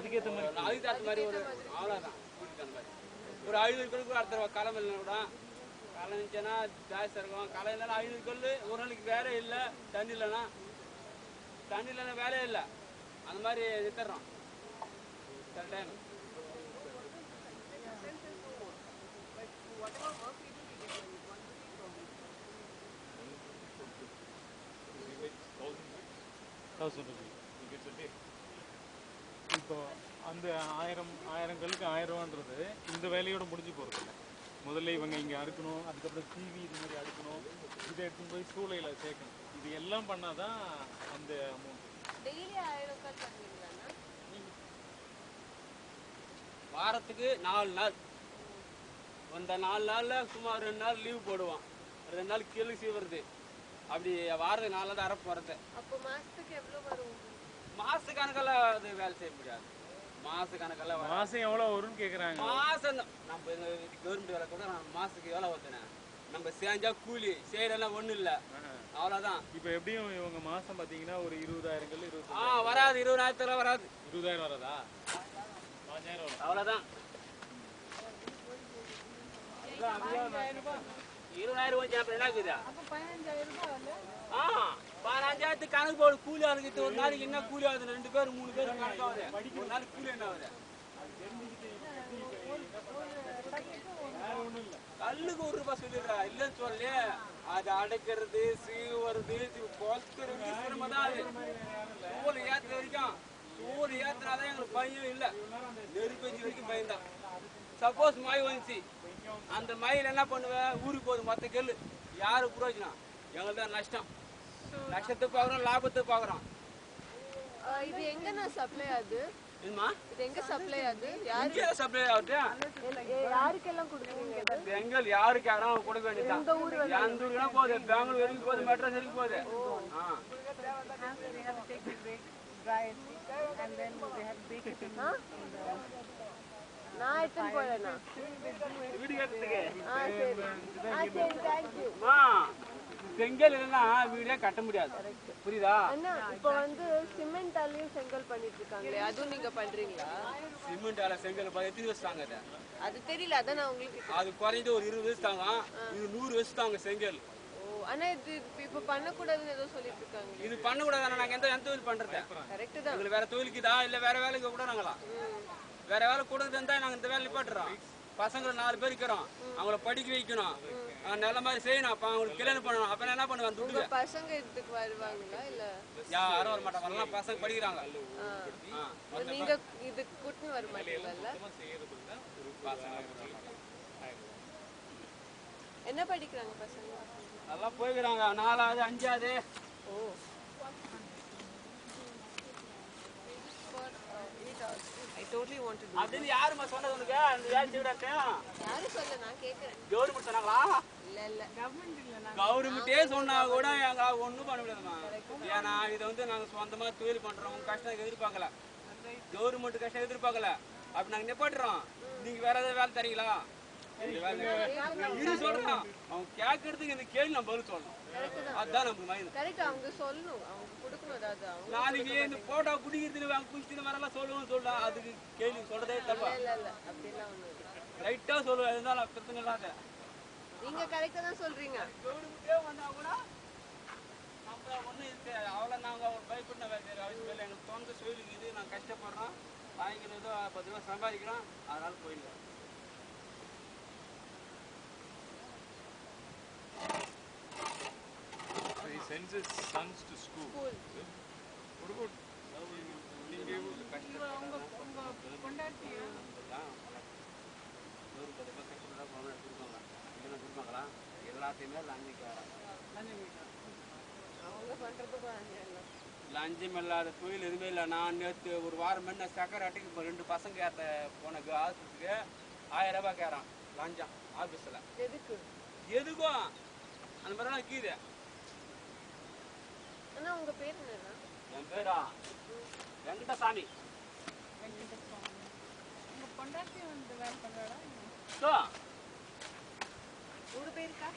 அதுக்கேற்ற மாதிரி ஒரு அவ்வளோதான் கூட்டிட்டு அந்த மாதிரி ஒரு 500 கல்லுக்கு அடுத்த களை இல்லை கூட களை இருந்துச்சுன்னா ஜாஸ்தியாக இருக்கும். களை இல்லைன்னா 500 கல் ஒரு நாளைக்கு வேலை இல்லை. தண்ணி இல்லைன்னா வேலையே இல்லை. அந்த மாதிரி நிறுத்துறோம் சில டைம். இப்போ அந்த 1000 கல்லுக்கு 1000 ரூபான்றது இந்த வேலையோட முடிஞ்சு போகிறது இல்லை. முதல்ல இவங்க இங்கே அறுக்கணும், அதுக்கப்புறம் டிவி இது மாதிரி அடுக்கணும், இதை எடுத்துன்னு போய் சூளையில் சேர்க்கணும். இது எல்லாம் பண்ணாதான் அந்த அமௌண்ட். வாரத்துக்கு 4 நாள். அந்த 4 நாளில் சும்மா 2 நாள் லீவ் போடுவான். 2 நாள் கீழே சீவுறது. அப்படி வாரத்துக்கு 4 நாள் அரைப்பு போகிறது. மாச கணக்கெல்லாம் அது வேலை செய்ய முடியாது. மாச கணக்கெல்லாம் மாசம் எவ்வளோ வரும்னு கேட்குறாங்க. மாசம் நம்ம கவர்மெண்ட் வேலை கூட மாசத்துக்கு எவ்வளோ வருதுண்ணே. நம்ம செஞ்சா கூலி செய்யறதெல்லாம் ஒன்றும் இல்லை, அவ்வளோதான். இப்போ எப்படியும் இவங்க மாசம் பார்த்தீங்கன்னா ஒரு 20,000 கல் 20. வராது, 20,000 வராது. 20,000 வராதா? 5,000 வரும், அவ்வளோதான். 20,000 கொஞ்சம் என்ன இருக்குதா? 15,000 கணக்கு போடு. கூலி ஆளுக்கு ஒரு நாளைக்கு என்ன கூலி ஆகுது? 2 பேர் 3 பேர் கணக்கு ஆகுது. ஒரு நாளைக்கு கூலி என்ன ஆகுது? கல்லுக்கு 1 ரூபாய் சொல்லிடுறா இல்லைன்னு சொல்லு. அது அடைக்கிறது, சீவுறது, கொத்துறது சிரமம் தான். அது சூழல் ஏற்ற வரைக்கும் சூழல் ஏற்றினாதான் எங்களுக்கு பயம் இல்லை. நெருப்பஞ்சு வரைக்கும் பயம்தான். சப்போஸ் மழை வந்துச்சு, அந்த மழையில் என்ன பண்ணுவேன்? ஊருக்கு போகுது மொத்த கல். யாருக்கு பிரயோஜனம்? எங்களுக்கு தான் நஷ்டம். நஷ்டத்தை பார்க்குறோம், லாபத்தை பார்க்குறோம். இது எங்கண்ணா சப்ளை ஆகுது? என்னமா இது எங்க சப்ளை ஆகுது? யாருக்கு சப்ளை ஆகுது? யாருக்கெல்லாம் கொடுக்குறீங்க? பெங்கால் யாருக்கு யாரும் கொடுக்க வேண்டியதுதான். எந்த ஊருக்குனா போகுது, பெங்களூர் வரைக்கும் போகுது, மெட்ராஸ் வரைக்கும் போகுது. நான் எடுத்துன்னு போறேண்ணா வீடு கட்டுறதுக்கு. தேங்க்யூ. செங்கல் இல்லைன்னா வீடே கட்ட முடியாது, புரியுதா? அண்ணா இப்போ வந்து சிமெண்டாலையும் செங்கல் பண்ணிட்டு இருக்காங்களே, அதுவும் நீங்க பண்றீங்களா? சிமெண்டால செங்கல் எத்தனை வருஷம் தாங்க? அது தெரியல, அதான் நான் உங்களுக்கு. அது குறைஞ்சது ஒரு 20 வருஷம் தாங்க. இது 100 வருஷம் தாங்க செங்கல். ஆனா இது இப்ப பண்ணக்கூடாதுன்னு ஏதோ சொல்லிட்டு இருக்காங்க. இது பண்ணக்கூடாது. நாங்க எந்த தொழில் பண்றது? கரெக்ட் தான். உங்களுக்கு வேற தொழிலுக்குதா இல்ல வேற வேலைக்கு கூட நாங்களா? வேற வேலை கொடுக்குறது இருந்தா நாங்க இந்த வேலை நிப்பாட்டுறோம். பசங்களை 4 பேர் இருக்கிறோம், அவங்கள படிக்க வைக்கணும், நல்ல மாதிரி செய்யணும். அப்ப அவங்களுக்கு கல்யாணம் பண்ணணும். அப்ப என்ன பண்ணுவேன்? துட்டு பசங்க இதுக்கு வருவாங்களா? இல்ல யாரும் வர மாட்டாங்க. எல்லாம் பசங்க படிக்கிறாங்க. நீங்க இது கூட்டின்னு வர மாட்டீங்கல்ல? என்ன படிக்கிறாங்க பசங்க? எல்லாம் போய்க்கிறாங்க 4வது 5வது. I totally want to do. அது யாருமா சொன்னது உனக்கு? அந்த வேலை செய்யறத யாரு சொல்ல? நான் கேக்குறேன். கவர்மெண்ட் சொன்னாங்களா? இல்ல கவர்மெண்ட் இல்ல. கவர்மெண்டே சொன்னா கூட எங்க ஒண்ணும் பண்ண முடியாதுமா. ஏன்னா இதை வந்து நாங்க சொந்தமா தொழில் பண்றோம். கஷ்டம் எதிர்பார்க்கல, கவர்மெண்ட் கஷ்டம் எதிர்பார்க்கல. அப்படி நாங்க நிப்பாட்டுறோம். நீங்க வேற ஏதாவது வேலை தரீங்களா? இது சொல்றோம். அவங்க கேட்கறதுக்கு இந்த கேள்வி நம்ம பதில் சொல்லணும். அதுதான் நமக்கு மைண்ட். கரெக்ட். அவங்க சொல்லணும், அவங்க கொடுக்கணும். அதாவது நாளைக்கு இந்த போட்டோ குடிக்கிறதுல அவங்க குடிச்சிட்டு வரலாம் சொல்லுவோம்னு சொல்லலாம். அதுக்கு கேள்வி சொல்றதே தப்பா? இல்ல அப்படிலாம் ஒண்ணு இல்ல. ரைட்டா சொல்லுவேன். இருந்தாலும் பிரச்சனை இல்லாத நீங்க கரெக்டா தான் சொல்றீங்க. கவர்மெண்டே வந்தா கூட நம்ம ஒன்றும் அவ்வளோ நாங்கள் ஒரு பயப்பட வேண்டிய அவசியம் இல்லை. எங்களுக்கு தோன்ற தொழிலுக்கு இது நாங்கள் கஷ்டப்படுறோம், வாங்கிக்கிறதோ 10 ரூபா சம்பாதிக்கிறோம், அதனால போயிடலாம். He sends his sons to school. What about நீங்க கொண்டாட்டியா கொடுப்பாங்களா? எல்லாத்தையுமே லஞ்சம் இல்லாத தொழில் எதுவுமே இல்லை. நான் நேற்று ஒரு வாரம் முன்ன சக்கரை அட்டைக்கு இப்போ 2 பசங்க ஏற்ற போன ஆஸ்பத்திரிக்கு 1000 ரூபாய் கேட்குறான் லஞ்சம் ஆஃபீஸில். எதுக்கும் அந்த மாதிரிலாம் கீது. உங்க பேர் என்ன? என் பேரா வெங்கடசாமி. உங்க பொண்டாட்டி வந்து வேலை பண்றாடா? உங்க பேருக்கா?